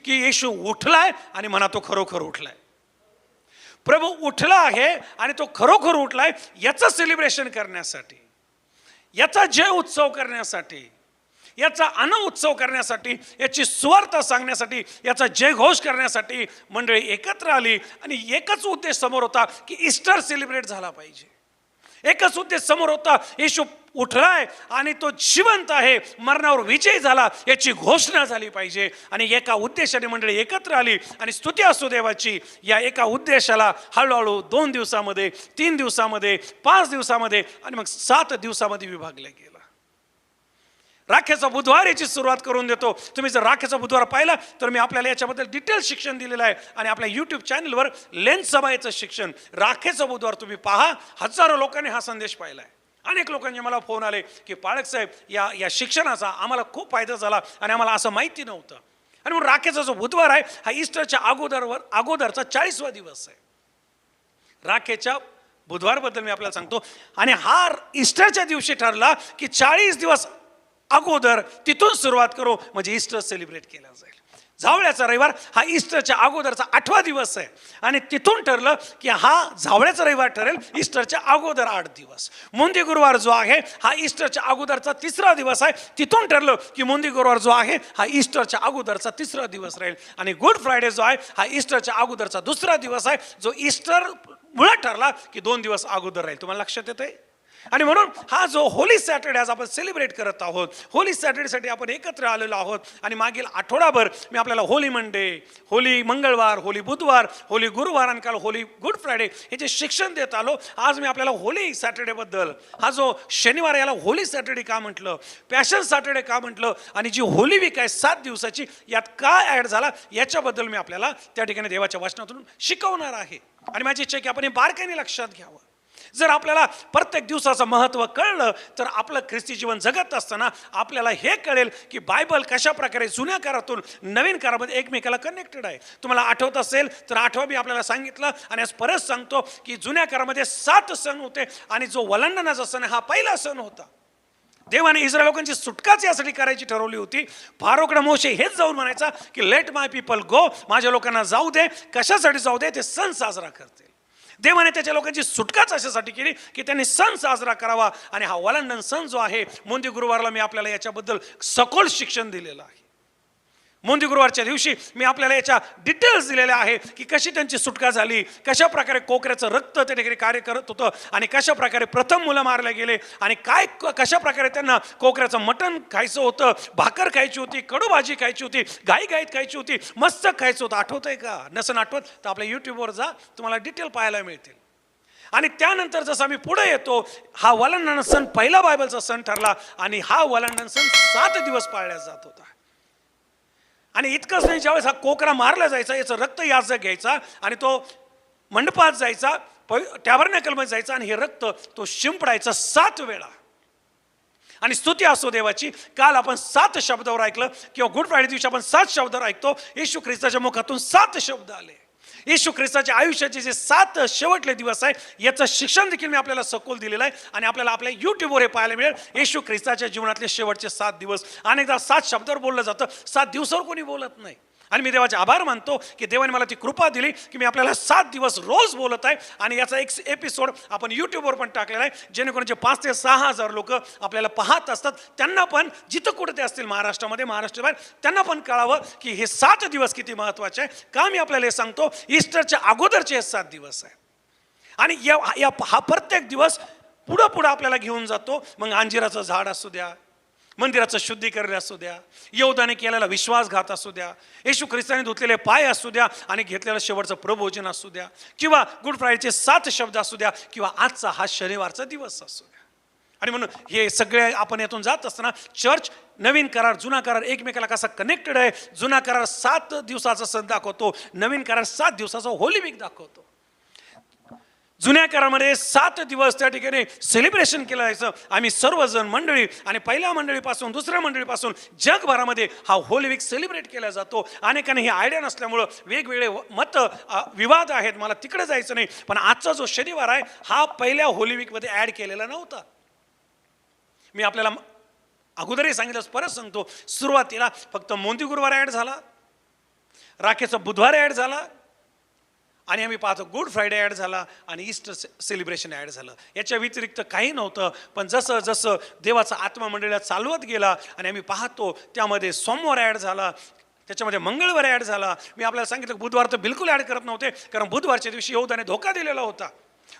की येशू उठलाय आणि म्हणा तो खरोखर उठलाय. प्रभू उठला आहे आणि तो खरोखर उठलाय याचं सेलिब्रेशन करण्यासाठी, याचा जय उत्सव करण्यासाठी, याचा अन्न उत्सव करण्यासाठी, याची सुवार्ता सांगण्यासाठी, याचा जयघोष करण्यासाठी मंडळी एकत्र आली. आणि एकच उद्देश समोर होता की ईस्टर सेलिब्रेट झाला पाहिजे. एकच उद्देश समोर होता, येशू उठलाय आणि तो जिवंत आहे, मरणावर विजय झाला याची घोषणा झाली पाहिजे. आणि एका उद्देशाने मंडळी एकत्र आली आणि स्तुती असो देवाची. या एका उद्देशाला हळूहळू 2 दिवसामध्ये, 3 दिवसामध्ये, 5 दिवसामध्ये आणि मग 7 दिवसामध्ये विभागलं गेलं. राख्याचा बुधवार याची सुरुवात करून देतो. तुम्ही जर राख्याचा बुधवार पाहिला तर मी आपल्याला याच्याबद्दल डिटेल शिक्षण दिलेलं आहे. आणि आपल्या यूट्यूब चॅनलवर लेन्स सभाचं शिक्षण, राखेचा बुधवार तुम्ही पहा. हजारो लोकांनी हा संदेश पाहिला आहे. अनेक लोकांचे मला फोन आले की पाळक साहेब, या शिक्षणाचा आम्हाला खूप फायदा झाला आणि आम्हाला असं माहिती नव्हतं. आणि म्हणून राखेचा जो बुधवार आहे हा ईस्टरच्या अगोदरचा 40वा दिवस आहे. राखेच्या बुधवारबद्दल मी आपल्याला सांगतो. आणि हा ईस्टरच्या दिवशी ठरला की 40 दिवस अगोदर तिथून सुरुवात करू, म्हणजे ईस्टर सेलिब्रेट केला जाईल. झावळ्याचा रविवार हा ईस्टरच्या अगोदरचा 8वा दिवस आहे. आणि तिथून ठरलं की हा झावळ्याचा रविवार ठरेल ईस्टरच्या अगोदर 8 दिवस. मुंदी गुरुवार जो आहे हा ईस्टरच्या अगोदरचा 3रा दिवस आहे. तिथून ठरलं की मुंदी गुरुवार जो आहे हा ईस्टरच्या अगोदरचा 3रा दिवस राहील. आणि गुड फ्रायडे जो आहे हा ईस्टरच्या अगोदरचा 2रा दिवस आहे, जो ईस्टर मुळात ठरला की 2 दिवस अगोदर राहील. तुम्हाला लक्षात येतंय? आणि म्हणून हा जो होली सॅटर्डे आज आपण सेलिब्रेट करत आहोत, होली सॅटर्डेसाठी आपण एकत्र आलेलो आहोत. आणि मागील आठवडाभर मी आपल्याला होली मंडे, होली मंगळवार, होली बुधवार, होली गुरुवार आणि काल होली गुड फ्रायडे हे जे शिक्षण देत आलो. आज मी आपल्याला होली सॅटर्डेबद्दल, हा जो शनिवार याला होली सॅटर्डे का म्हटलं, पॅशन सॅटर्डे का म्हटलं, आणि जी होली वीक आहे 7 दिवसाची, यात काय ॲड झाला याच्याबद्दल मी आपल्याला त्या ठिकाणी देवाच्या वचनातून शिकवणार आहे. आणि माझी इच्छा आहे की आपण हे बारकाईने लक्षात घ्यावं. जर आपल्याला प्रत्येक दिवसाचं महत्त्व कळलं तर आपलं ख्रिस्ती जीवन जगत असताना आपल्याला हे कळेल की बायबल कशा प्रकारे जुन्या काळातून नवीन काळामध्ये एकमेकाला कनेक्टेड आहे. तुम्हाला आठवत असेल तर 8वा मी आपल्याला सांगितलं आणि आज परत सांगतो की जुन्या काळामध्ये 7 सण होते आणि जो वलांडणाचा सण हा पहिला सण होता. देवाने इस्रायल लोकांची सुटकाच यासाठी करायची ठरवली होती. फारोकडे मोशे हेच जाऊन म्हणायचा की लेट माय पीपल गो, माझ्या लोकांना जाऊ दे. कशासाठी जाऊ दे? ते सण साजरा करतील. देवाने त्याच्या लोकांची सुटकाच अशासाठी केली की त्यांनी सण साजरा करावा. आणि हा वलांडण सण जो आहे, मोंदी गुरुवारला मी आपल्याला याच्याबद्दल सखोल शिक्षण दिलेलं आहे. मोंदी गुरुवारच्या दिवशी मी आपल्याला याच्या डिटेल्स दिलेल्या आहे की कशी त्यांची सुटका झाली, कशा प्रकारे कोकऱ्याचं रक्त त्या ठिकाणी कार्य करत होतं आणि कशा प्रकारे प्रथम मुलं मारले गेले आणि कशा प्रकारे त्यांना कोकऱ्याचं मटण खायचं होतं, भाकर खायची होती, कडू भाजी खायची होती, गाईत खायची होती, मस्तक खायचं होतं. आठवतंय का? नसन आठवत तर आपल्या यूट्यूबवर जा, तुम्हाला डिटेल पाहायला मिळतील. आणि त्यानंतर जसं आम्ही पुढे येतो, हा वलांडण सण पहिला बायबलचा सण ठरला आणि हा वलांडण सण 7 दिवस पाळला जात होता. आणि इतकंच नाही, ज्यावेळेस हा कोकरा मारला जायचा, याचं रक्त याजक घ्यायचा आणि तो मंडपात जायचा, टॅबरनॅकलमध्ये जायचा आणि हे रक्त तो शिंपडायचा 7 वेळा. आणि स्तुती असो देवाची, काल आपण 7 शब्दावर ऐकलं किंवा गुड फ्रायडे दिवशी आपण 7 शब्दावर ऐकतो. येशू ख्रिस्ताच्या मुखातून 7 शब्द आले. येशू ख्रिस्ताच्या आयुष्याचे जे 7 शेवटले दिवस आहे याचं शिक्षण देखील मी आपल्याला सखोल दिलेलं आहे. आणि आपल्याला आपल्या यूट्यूबवर हे पाहायला मिळेल. येशू ख्रिस्ताच्या जीवनातले शेवटचे 7 दिवस. अनेकदा 7 शब्दावर बोललं जातं, 7 दिवसावर कोणी बोलत नाही. आणि मी देवाचे आभार मानतो की देवाने मला ती कृपा दिली की मी आपल्याला 7 दिवस रोज बोलत आहे. आणि याचा एक एपिसोड आपण यूट्यूबवर पण टाकलेला आहे, जेणेकरून जे 5 ते 6 हजार लोक आपल्याला पाहत असतात त्यांना पण, जिथं कुठे ते असतील महाराष्ट्रामध्ये, महाराष्ट्राबाहेर, त्यांना पण कळावं की हे 7 दिवस किती महत्त्वाचे आहे. का मी आपल्याला हे सांगतो? ईस्टरच्या अगोदरचे हे 7 दिवस आहे. आणि हा प्रत्येक दिवस पुढं आपल्याला घेऊन जातो. मग अंजिराचं झाड असू द्या, मंदिराचं शुद्धीकरण असू द्या, यहूदाने केलेला विश्वासघात असू द्या, येशू ख्रिस्ताने धुतलेले पाय असू द्या आणि घेतलेलं शेवटचं प्रभोजन असू द्या, किंवा गुड फ्रायडेचे 7 शब्द असू द्या, किंवा आजचा हा शनिवारचा दिवस असू द्या. आणि म्हणून हे सगळे आपण यातून जात असताना चर्च नवीन करार, जुना करार एकमेकाला कसा कनेक्टेड आहे. जुना करार 7 दिवसाचा सण दाखवतो, नवीन करार 7 दिवसाचा होली वीक दाखवतो. जुन्या काळामध्ये 7 दिवस त्या ठिकाणी सेलिब्रेशन केलं जायचं. आम्ही सर्वजण मंडळी आणि पहिल्या मंडळीपासून दुसऱ्या मंडळीपासून जगभरामध्ये हा होली वीक सेलिब्रेट केला जातो. अनेकांना ही आयडिया नसल्यामुळं वेगवेगळे विवाद आहेत, मला तिकडे जायचं नाही. पण आजचा जो शनिवार आहे हा पहिल्या होली वीकमध्ये ॲड केलेला नव्हता. मी आपल्याला अगोदरही सांगितलं, परत सांगतो, सुरुवातीला फक्त मोंदी गुरुवार ॲड झाला. राखेचा बुधवार ॲड झाला आणि आम्ही पाहतो गुड फ्रायडे ॲड झाला आणि ईस्टर सेलिब्रेशन ॲड झालं. याच्या व्यतिरिक्त काही नव्हतं. पण जसं जसं देवाचा आत्मा मंडळीला चालवत गेला आणि आम्ही पाहतो त्यामध्ये सोमवार ॲड झाला, त्याच्यामध्ये मंगळवार ॲड झाला. मी आपल्याला सांगितलं बुधवार तर बिलकुल ॲड करत नव्हते, कारण बुधवारच्या दिवशी यहूदाने धोका दिलेला होता.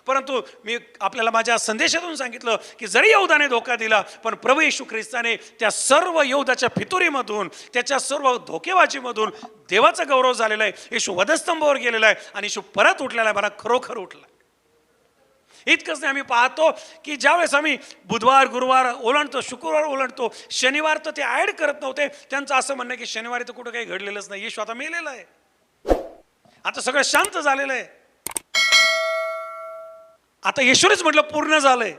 परंतु मी आपल्याला माझ्या संदेशातून सांगितलं की जरी यहूदाने धोका दिला, पण प्रभू येशू ख्रिस्ताने त्या सर्व यहूदाच्या फितुरीमधून, त्याच्या सर्व धोकेबाजीमधून देवाचा गौरव झालेला आहे. येशू वधस्तंभावर गेलेला आहे आणि येशू परत उठलेला आहे, मला खरोखर उठला. इतकंच नाही, आम्ही पाहतो की ज्यावेळेस आम्ही बुधवार गुरुवार ओलांडतो, शुक्रवार ओलांडतो, शनिवार तर ते ॲड करत नव्हते. त्यांचं असं म्हणणं की शनिवारी तर कुठं काही घडलेलंच नाही, येशू आता मेलेला आहे, आता सगळं शांत झालेलं आहे. आता येशूनेच म्हटलं पूर्ण झालंय.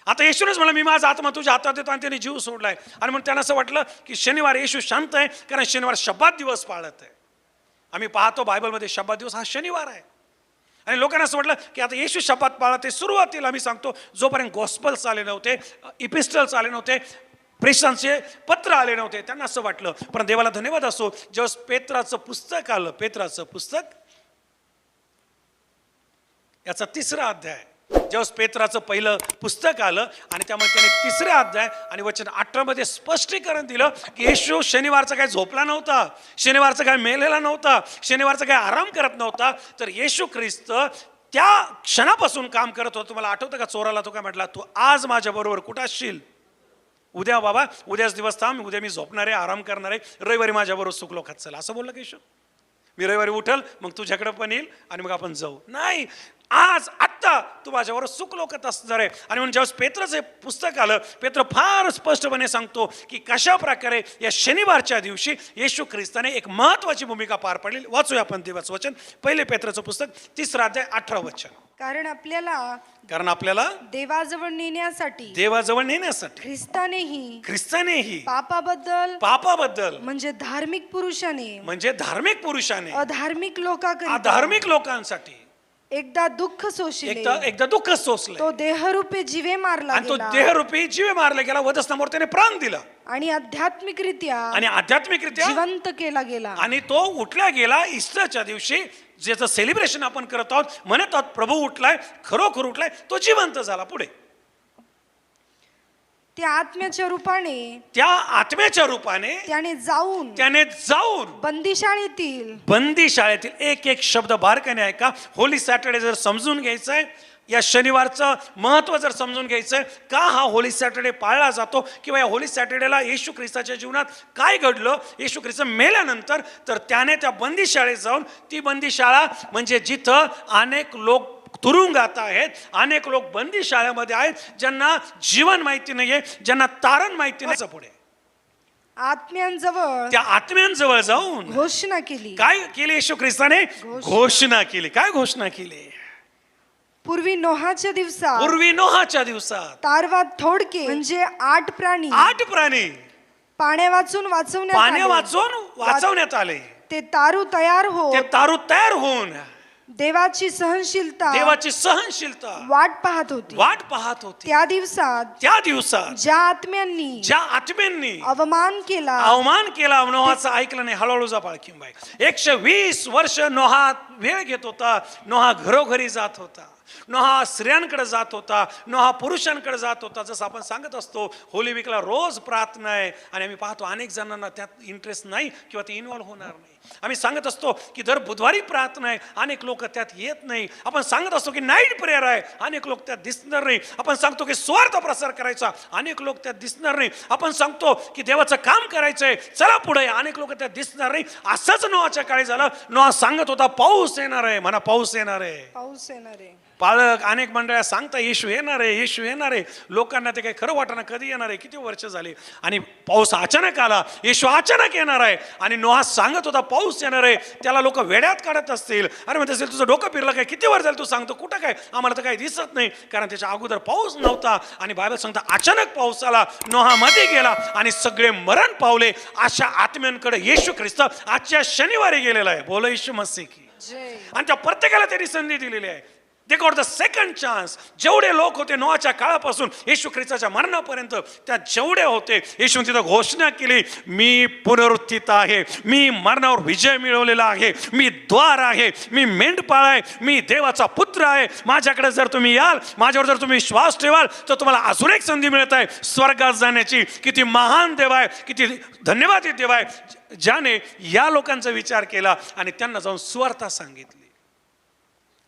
आता येशूनेच म्हटलं मी माझा आत्मा तुझ्या हातात देतो आणि त्याने जीव सोडलाय. आणि मग त्यांना असं वाटलं की शनिवार येशू शांत आहे, कारण शनिवार शब्बात दिवस पाळत आहे. आम्ही पाहतो बायबलमध्ये शब्बात दिवस हा शनिवार आहे. आणि लोकांना असं वाटलं की आता येशू शब्बात पाळत आहे. सुरुवातीला आम्ही सांगतो जोपर्यंत गॉस्पल्स आले नव्हते, इपिस्टल्स आले नव्हते, प्रेषांचे पत्र आले नव्हते, त्यांना असं वाटलं. पण देवाला धन्यवाद असो, जेव्हा पेत्राचं पुस्तक आलं, पेत्राचं पुस्तक याचा 3रा अध्याय, जेव्हा पेत्राचं पहिलं पुस्तक आलं आणि त्यामध्ये त्याने 3रा अध्याय आणि वचन 18 मध्ये स्पष्टीकरण दिलं की येशू शनिवारचा काय झोपला नव्हता, शनिवारचा काय मेलेला नव्हता, शनिवारचा काय आराम करत नव्हता, तर येशू ख्रिस्त त्या क्षणापासून काम करत होता. तुम्हाला आठवतं का चोराला तो काय म्हटला, तू आज माझ्या बरोबर कुठं असशील? उद्या बाबा, उद्याच दिवस थांब, उद्या मी झोपणार आहे, आराम करणार आहे, रविवारी माझ्याबरोबर सुखलोकात चला, असं बोललं की येशू. मी रविवारी उठल, मग तुझ्याकडे पण येईल आणि मग आपण जाऊ. नाही, आज आत्ता तू माझ्यावर सुखलोकात असणार आहे. आणि म्हणून ज्यावेळेस पेत्राचं हे पुस्तक आलं, पेत्र फार स्पष्टपणे सांगतो की कशा प्रकारे या शनिवारच्या दिवशी येशू ख्रिस्ताने एक महत्वाची भूमिका पार पाडली. वाचूया आपण देवाचं वचन, पहिले पेत्राचं पुस्तक 3रा अध्याय 18 वचन. कारण आपल्याला देवाजवळ नेण्यासाठी ख्रिस्तानेही पापाबद्दल म्हणजे धार्मिक पुरुषाने अधार्मिक लोकांसाठी एकदा दुःख सोसले, तो देहरूपी जीवे मारला गेला, वधस्तंभावर त्याने प्राण दिला आणि आध्यात्मिकरित्या जिवंत केला गेला. आणि तो उठला गेला ईस्टरच्या दिवशी, ज्याचं सेलिब्रेशन आपण करत आहोत, म्हणत आहोत प्रभू उठलाय, खरोखर उठलाय, तो जिवंत झाला. पुढे त्या आत्म्याच्या रूपाने त्याने जाऊन बंदीशाळेतील एक एक शब्द बारकाने ऐका. होली सॅटर्डे जर समजून घ्यायचंय, या शनिवारचं महत्त्व जर समजून घ्यायचंय, का हा होली सॅटर्डे पाळला जातो, किंवा या होली सॅटर्डेला येशू ख्रिस्ताच्या जीवनात काय घडलं, येशू ख्रिस्त मेल्यानंतर, तर त्याने त्या बंदीशाळेत जाऊन, ती बंदीशाळा म्हणजे जिथं अनेक लोक तुरुंगात आहेत, अनेक लोक बंदीशाळेमध्ये आहेत, ज्यांना जीवन माहिती नाहीये, ज्यांना तारण माहिती नाही. पुढे त्या आत्म्यांजवळ जाऊन घोषणा केली. काय केली येशू ख्रिस्ताने? घोषणा केली. काय घोषणा केली? पूर्वी नोहाच्या दिवसात तारवात थोडके म्हणजे 8 प्राणी पाण्या वाचून वाचवण्यात आले. ते तारू तयार होऊन देवाची सहनशीलता वाट पाहत होती. त्या दिवसात ज्या आत्म्यांनी अवमान केला नोहाचा ऐकलं नाही. हळूहळू जा पाळखींबाई. 120 वर्ष नोहा वेळ घेत होता, नोहा घरोघरी जात होता, नोहा स्त्रियांकडे जात होता, नोहा पुरुषांकडे जात होता. जसं आपण सांगत असतो, होली वीकला रोज प्रार्थना आहे, आणि आम्ही पाहतो अनेक जणांना त्यात इंटरेस्ट नाही किंवा ते इन्व्हॉल्व्ह होणार नाही. आम्ही सांगत असतो की दर बुधवारी प्रार्थना आहे, अनेक लोक त्यात येत नाही. आपण सांगत असतो की नाईट प्रेयर आहे, अनेक लोक त्यात दिसणार नाही. आपण सांगतो की स्वार्थ प्रसार करायचा, अनेक लोक त्यात दिसणार नाही. आपण सांगतो की देवाचं काम करायचंय, चला पुढे, अनेक लोक त्यात दिसणार नाही. असंच नोहाच्या काळी झालं. नोहा सांगत होता पाऊस येणार आहे, म्हणा पाऊस येणार आहे. पालक अनेक मंडळ्या सांगता येशू येणार आहे. लोकांना ते काही खरं वाटणं, कधी येणार आहे, किती वर्ष झाली, आणि पाऊस अचानक आला. येशू अचानक येणार आहे, आणि नोहा सांगत होता पाऊस येणार आहे. त्याला लोक वेड्यात काढत असतील, अरे म्हणत असेल तुझं डोकं फिरलं काय, किती वर झालं तू सांगतो, कुठं काय, आम्हाला तर काही दिसत नाही, कारण त्याच्या अगोदर पाऊस नव्हता. आणि बायबल सांगता अचानक पाऊस आला, नोहा मध्ये गेला आणि सगळे मरण पावले. अशा आत्म्यांकडे येशू ख्रिस्त आजच्या शनिवारी गेलेला आहे. बोला येशू मसीह की. आणि त्या प्रत्येकाला त्यांनी संधी दिलेली आहे. They got the second chance. जेवढे लोक होते नोआच्या काळापासून येशू ख्रिस्ताच्या मरणापर्यंत, त्या जेवढे होते येशूने तिथं घोषणा केली, मी पुनरुत्थित आहे, मी मरणावर विजय मिळवलेला आहे, मी द्वार आहे, मी मेंढपाळ आहे, मी देवाचा पुत्र आहे. माझ्याकडे जर तुम्ही याल, माझ्यावर जर तुम्ही विश्वास ठेवाल, तर तुम्हाला अजून एक संधी मिळत आहे स्वर्गात जाण्याची. किती महान देव आहे, किती धन्यवादी देव आहे ज्याने या लोकांचा विचार केला आणि त्यांना जाऊन सुवार्ता सांगितली.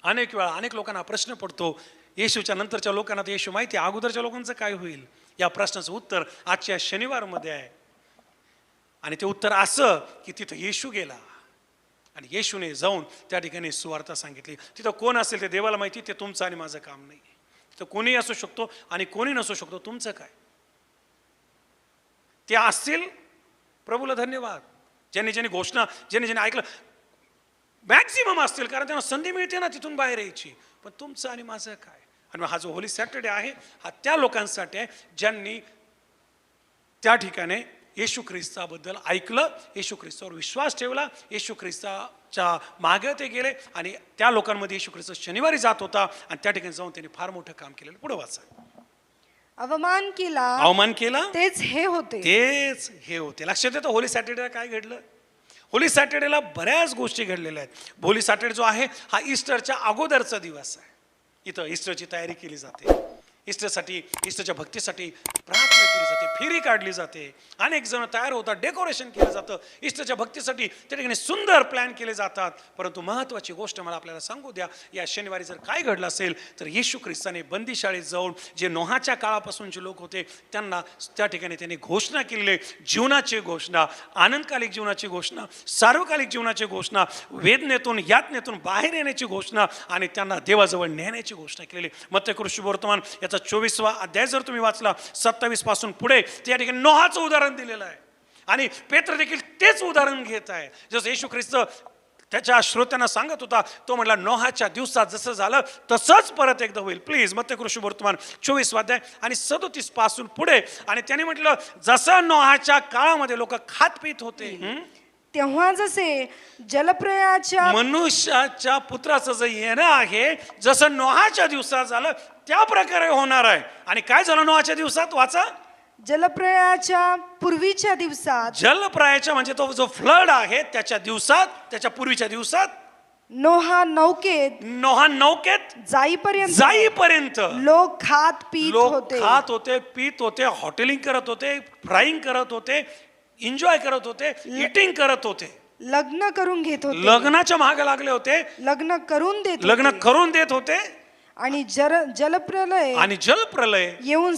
अनेक वेळा अनेक लोकांना प्रश्न पडतो, येशूच्या नंतरच्या लोकांना तर येशू माहिती आहे, अगोदरच्या लोकांचं काय होईल? या प्रश्नाचं उत्तर आजच्या शनिवारमध्ये आहे. आणि ते उत्तर असं की तिथं येशू गेला आणि येशूने जाऊन त्या ठिकाणी सुवार्ता सांगितली. तिथं कोण असेल ते देवाला माहिती, ते तुमचं आणि माझं काम नाही. तिथं कोणीही असू शकतो आणि कोणी नसू शकतो. तुमचं काय? ते असतील, प्रभूला धन्यवाद. ज्यांनी घोषणा ज्यांनी ऐकलं, मॅक्सिमम असतील, कारण त्यांना संधी मिळते ना तिथून बाहेर यायची. पण तुमचं आणि माझं काय? आणि हा जो होली सॅटर्डे आहे हा त्या लोकांसाठी आहे ज्यांनी त्या ठिकाणी येशू ख्रिस्ताबद्दल ऐकलं, येशू ख्रिस्तावर विश्वास ठेवला, येशू ख्रिस्ताच्या मागे ते गेले आणि त्या लोकांमध्ये येशू ख्रिस्त शनिवारी जात होता आणि त्या ठिकाणी जाऊन त्यांनी फार मोठं काम केलेलं. पुढे वाचा. अवमान केला तेच हे होते. लक्षात येतं होली सॅटर्डेला काय घडलं? होली सॅटर्डेला बऱ्याच गोष्टी घडलेल्या आहेत. होली सॅटर्डे जो आहे हा ईस्टरच्या अगोदरचा दिवस आहे. इथं ईस्टरची तयारी केली जाते, ईस्टरसाठी, ईस्टरच्या भक्तीसाठी प्रार्थना केली जाते, फेरी काढली जाते, अनेक जण तयार होतात, डेकोरेशन केलं जातं. ईस्टरच्या भक्तीसाठी त्या ठिकाणी सुंदर प्लॅन केले जातात. परंतु महत्त्वाची गोष्ट मला आपल्याला सांगू द्या, या शनिवारी जर काय घडलं असेल तर येशू ख्रिस्ताने बंदीशाळेत जाऊन जे नोहाच्या काळापासूनचे लोक होते त्यांना त्या ठिकाणी त्यांनी घोषणा केलेली, जीवनाची घोषणा, आनंदकालिक जीवनाची घोषणा, सार्वकालिक जीवनाची घोषणा, वेदनेतून यातनेतून बाहेर येण्याची घोषणा आणि त्यांना देवाजवळ नेण्याची घोषणा केलेली. मत्ती शुभवर्तमान 24वा अध्याय जर तुम्ही वाचला 27 पासून पुढे त्या ठिकाणी नोहाचं उदाहरण दिलेलं आहे आणि पेत्र देखील तेच उदाहरण घेत आहे. जसं येशू ख्रिस्त त्याच्या श्रोत्यांना सांगत होता, तो म्हटला नोहाच्या दिवसात जसं झालं तसंच परत एकदा होईल. प्लीज मत्ती शुभवर्तमान 24 अध्याय आणि 37 पासून पुढे. आणि त्याने म्हटलं जसं नोहाच्या काळामध्ये लोक खात पित होते, तेव्हा जसे जलप्रयाच्या मनुष्याच्या पुत्राचं जे येणं आहे जसं नोहाच्या दिवसात झालं त्या प्रकारे होणार आहे. आणि काय झालं नोहाच्या दिवसात? वाचा. जलप्रयाच्या पूर्वीच्या दिवसात, जलप्रयाच्या म्हणजे तो जो फ्लड आहे त्याच्या दिवसात, त्याच्या पूर्वीच्या दिवसात नोहा नौकेत जाईपर्यंत लोक खात पित होते, हॉटेलिंग करत होते, फ्राईंग करत होते, एन्जॉय करत होते, इटिंग करत होते, लग्न करून घेत होते, लग्नाच्या मागे लागले होते, लग्न करून देत होते. आणि जलप्रलय येऊन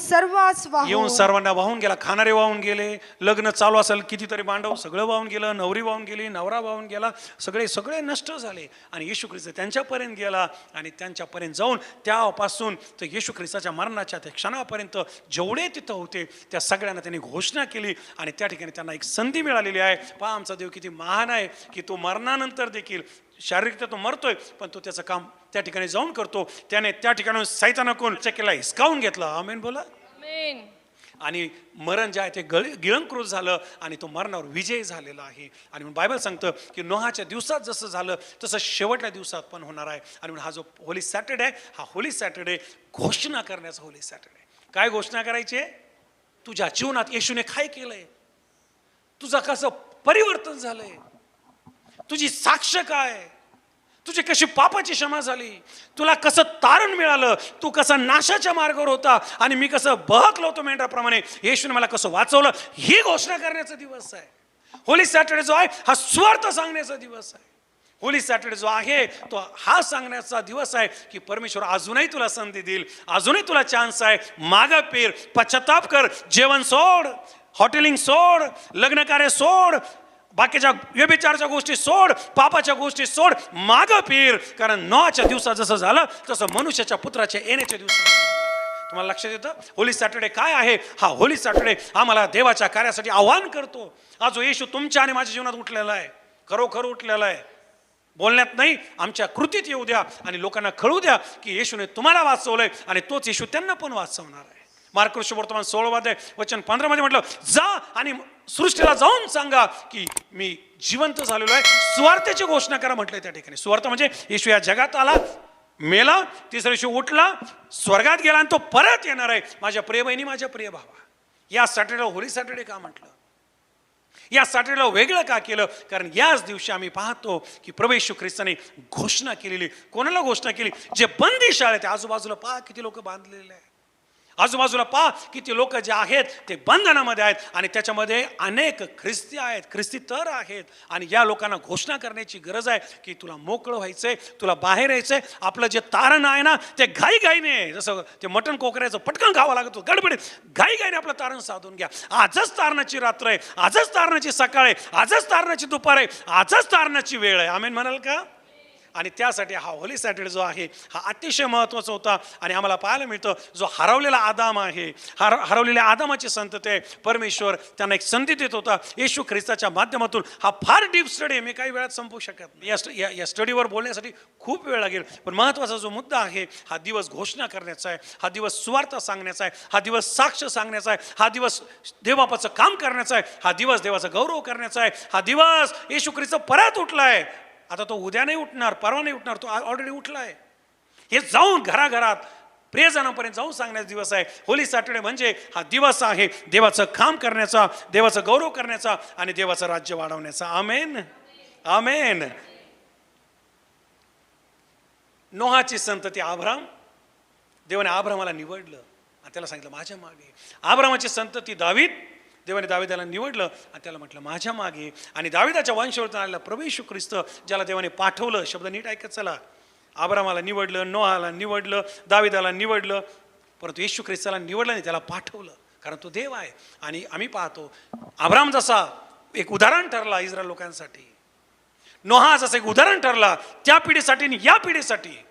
सर्वांना वाहून गेला. खाणारे वाहून गेले, लग्न चालू असेल कितीतरी मांडव सगळं वाहून गेलं, नवरी वाहून गेली, नवरा वाहून गेला, सगळे नष्ट झाले. आणि येशू ख्रिस्त त्यांच्यापर्यंत गेला आणि त्यांच्यापर्यंत जाऊन त्यापासून तर येशू ख्रिस्ताच्या मरणाच्या त्या क्षणापर्यंत जेवढे तिथं होते त्या सगळ्यांना त्यांनी घोषणा केली आणि त्या ठिकाणी त्यांना एक संधी मिळालेली आहे. पहा आमचा देव किती महान आहे की तो मरणानंतर देखील शारीरिकता तो मरतोय पण तो त्याचं काम त्या ठिकाणी जाऊन करतो. त्याने त्या ठिकाणी सैतानाकडून चकेला हिसकावून घेतला. आमेन बोला. आणि मरण जे आहे ते गिळंकृत झालं आणि तो मरणावर विजय झालेला आहे. आणि बायबल सांगतं की नोहाच्या दिवसात जसं झालं तसं शेवटच्या दिवसात पण होणार आहे. आणि हा जो होली सॅटर्डे आहे हा होली सॅटर्डे घोषणा करण्याचा होली सॅटर्डे. काय घोषणा करायची आहे? तुझ्या जीवनात येशूने काय केलंय, तुझं कसं परिवर्तन झालंय, तुझी साक्ष काय, तुझी कशी पापाची क्षमा झाली, तुला कसं तारण मिळालं, तू कसा नाशाच्या मार्गावर होता आणि मी कसं बहकलो होतो मेंढराप्रमाणे, येशूने मला कसं वाचवलं, ही घोषणा करण्याचा दिवस आहे. होली सॅटर्डे जो आहे हा स्वार्थ सांगण्याचा दिवस आहे. होली सॅटर्डे जो आहे तो हा सांगण्याचा दिवस आहे की परमेश्वर अजूनही तुला संधी देईल, अजूनही तुला चान्स आहे. मागं फिर, पश्चाताप कर, जेवण सोड, हॉटेलिंग सोड, लग्नकार्य सोड, बाकीच्या व्यभिचाराच्या गोष्टी सोड, पापाच्या गोष्टी सोड, मागं फिर. कारण नोहाच्या दिवसात जसं झालं तसं मनुष्याच्या पुत्राच्या येण्याच्या दिवसात. तुम्हाला लक्षात येतं होली सॅटर्डे काय आहे? हा होली सॅटर्डे आम्हाला देवाच्या कार्यासाठी आव्हान करतो. हा जो येशू तुमच्या आणि माझ्या जीवनात उठलेला आहे, खरोखर उठलेला आहे, बोलण्यात नाही आमच्या कृतीत येऊ द्या आणि लोकांना कळू द्या की येशूने तुम्हाला वाचवलंय आणि तोच येशू त्यांना पण वाचवणार आहे. मार्क शुभवर्तमान 16 अध्याय वचन 15 मध्ये म्हटलं, जा आणि सृष्टीला जाऊन सांगा की मी जिवंत झालेलो आहे. सुवार्तेची घोषणा करा म्हटलंय त्या ठिकाणी. सुवार्थ म्हणजे येशू या जगात आला, मेला, तिसऱ्या दिवशी उठला, स्वर्गात गेला आणि तो परत येणार आहे. माझ्या प्रिय बहिणी, माझ्या प्रिय भावा, या सॅटर्डेला होली सॅटर्डे का म्हटलं? या सॅटर्डेला वेगळं का केलं? कारण याच दिवशी आम्ही पाहतो की प्रभू येशू ख्रिस्ताने घोषणा केलेली. कोणाला घोषणा केली? जे बंदी शाळेत, आजूबाजूला पहा किती लोक बांधलेले आहेत, आजूबाजूला पहा किती लोक जे आहेत ते बंधनामध्ये आहेत, आणि त्याच्यामध्ये अनेक ख्रिस्ती आहेत, ख्रिस्ती तर आहेत. आणि या लोकांना घोषणा करण्याची गरज आहे की तुला मोकळं व्हायचंय, तुला बाहेर यायचंय. आपलं जे तारण आहे ना, ते घाईघाईने, जसं ते मटण कोकऱ्याचं पटकन खावं लागतं गडबडीत, घाईघाईने आपलं तारण साधून घ्या. आजच तारणाची रात्र आहे, आजच तारणाची सकाळ आहे, आजच तारणाची दुपार आहे, आजच तारणाची वेळ आहे. आमेन म्हणाल का? आणि त्यासाठी हा होली सॅटर्डे जो आहे हा अतिशय महत्त्वाचा होता. आणि आम्हाला पाहायला मिळतं, जो हरवलेला आदाम आहे, हरवलेल्या आदामाची संतती आहे, परमेश्वर त्यांना एक संधी देत होता येशू ख्रिस्ताच्या माध्यमातून. हा फार डीप स्टडी आहे, मी काही वेळात संपवू शकत नाही. या स्टडीवर बोलण्यासाठी खूप वेळ लागेल. पण महत्त्वाचा जो मुद्दा आहे, हा दिवस घोषणा करण्याचा आहे, हा दिवस सुवार्ता सांगण्याचा आहे, हा दिवस साक्ष सांगण्याचा आहे, हा दिवस देवबापाचं काम करण्याचा आहे, हा दिवस देवाचा गौरव करण्याचा आहे, हा दिवस येशू ख्रिस्त परत उठला आहे. आता तो उद्या नाही उठणार, परवा नाही उठणार, तो ऑलरेडी उठलाय. हे जाऊन घराघरात प्रियजनांपर्यंत जाऊन सांगण्याचा दिवस आहे. होली सॅटर्डे म्हणजे हा दिवस आहे देवाचं काम करण्याचा, देवाचं गौरव करण्याचा आणि देवाचं राज्य वाढवण्याचा. आमेन, आमेन. नोहाची संतती अब्राम, देवाने अब्रामाला निवडलं आणि त्याला सांगितलं माझ्या मागे. अब्रामाची संतती दावीद, देवाने दाविदाला निवडलं आणि त्याला म्हटलं माझ्या मागे. आणि दाविदाच्या वंशावरून आलेला प्रभू येशू ख्रिस्त, ज्याला देवाने पाठवलं, शब्द नीट ऐकत चला, अब्रामाला निवडलं, नोहाला निवडलं, दाविदाला निवडलं, परंतु येशू ख्रिस्ताला निवडलं नाही, त्याला पाठवलं, कारण तो देव आहे. आणि आम्ही पाहतो अब्राम जसा एक उदाहरण ठरला इस्रायल लोकांसाठी, नोहा जसं एक उदाहरण ठरला त्या पिढीसाठी आणि या पिढीसाठी,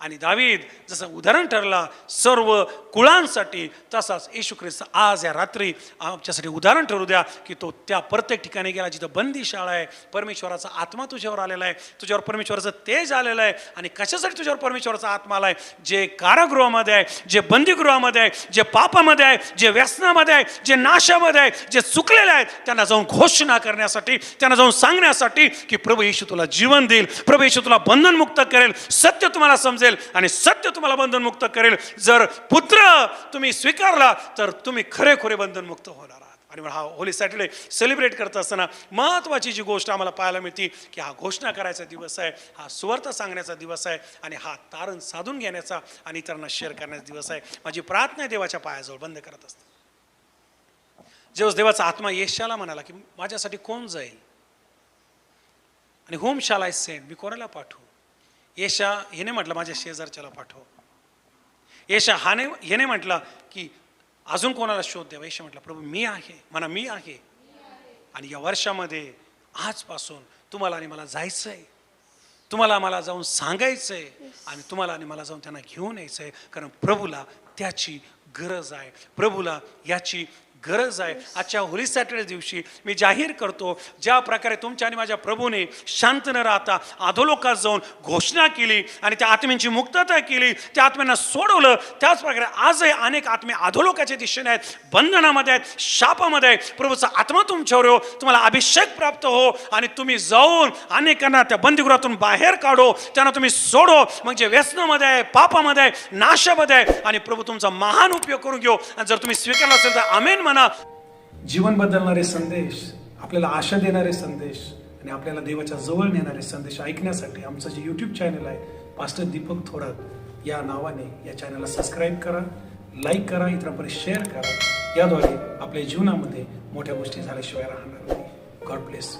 आणि दावीद जसं उदाहरण ठरला सर्व कुळांसाठी, तसाच येशू ख्रिस्त आज या रात्री आमच्यासाठी उदाहरण ठरू द्या की तो त्या प्रत्येक ठिकाणी गेला जिथं बंदी शाळा आहे. परमेश्वराचा आत्मा तुझ्यावर आलेला आहे, तुझ्यावर परमेश्वराचं तेज आलेलं आहे. आणि कशासाठी तुझ्यावर परमेश्वराचा आत्मा आला आहे? जे कारागृहामध्ये आहे, जे बंदीगृहामध्ये आहे, जे पापामध्ये आहे, जे व्यसनामध्ये आहे, जे नाशामध्ये आहे, जे चुकलेले आहेत, त्यांना जाऊन घोषणा करण्यासाठी, त्यांना जाऊन सांगण्यासाठी की प्रभू येशू तुला जीवन देईल, प्रभू येशू तुला बंधनमुक्त करेल, सत्य तुम्हाला समजेल आणि सत्य तुम्हाला बंधनमुक्त करेल. जर पुत्र तुम्ही स्वीकारला तर तुम्ही खरे खरे बंधनमुक्त होणार आहात. आणि हा होली सॅटर्डे सेलिब्रेट करत असताना महत्त्वाची जी गोष्ट आम्हाला पाहायला मिळते की हा घोषणा करायचा दिवस आहे, हा सुवार्ता सांगण्याचा दिवस आहे आणि हा तारण साधून घेण्याचा आणि इतरांना शेअर करण्याचा दिवस आहे. माझी प्रार्थना आहे देवाच्या पायाजवळ बंद करत असते. जेव्हा देवाचा आत्मा येशाला म्हणाला की माझ्यासाठी कोण जाईल आणि होम शाल आय सेंड, मी कोणाला पाठवू? येशा हेने म्हटलं माझ्या शेजारच्याला पाठव. येशा हेने म्हटलं की अजून कोणाला शोध द्यावा? येशा म्हटलं प्रभू मी आहे, म्हणा मी आहे. आणि या वर्षामध्ये आजपासून तुम्हाला आणि मला जायचंय, तुम्हाला मला जाऊन सांगायचंय आणि तुम्हाला आणि मला जाऊन त्यांना घेऊन यायचंय, कारण प्रभूला त्याची गरज आहे, प्रभूला याची गरज आहे. आजच्या होली सॅटर्डे दिवशी मी जाहीर करतो, ज्या प्रकारे तुमच्या आणि माझ्या प्रभूने शांत न राहता अधोलोकात जाऊन घोषणा केली आणि त्या आत्म्यांची मुक्तता केली, त्या आत्म्यांना सोडवलं, त्याच प्रकारे आजही अनेक आत्मे अधोलोकाच्या दिशेने आहेत, बंधनामध्ये आहेत, शापामध्ये आहेत. प्रभूचा आत्मा तुमच्यावर हो, तुम्हाला अभिषेक प्राप्त हो आणि तुम्ही जाऊन अनेकांना त्या बंदीगृहातून बाहेर काढो, त्यांना तुम्ही सोडो. म्हणजे व्यसनामध्ये आहे, पापामध्ये आहे, नाशामध्ये आहे आणि प्रभू तुमचा महान उपयोग करून घेऊ. आणि जर तुम्ही स्वीकारला असेल तर आमेन. जीवन बदलणारे संदेश, आपल्याला आशा देणारे संदेश आणि आपल्याला देवाच्या जवळ नेणारे संदेश ऐकण्यासाठी आमचं जे YouTube चॅनल आहे पास्टर दीपक थोरात या नावाने, या चॅनलला सबस्क्राईब करा, लाईक करा, इतरांपर्यंत शेअर करा. याद्वारे आपल्या जीवनामध्ये मोठ्या गोष्टी झाल्याशिवाय राहणार नाही. God bless.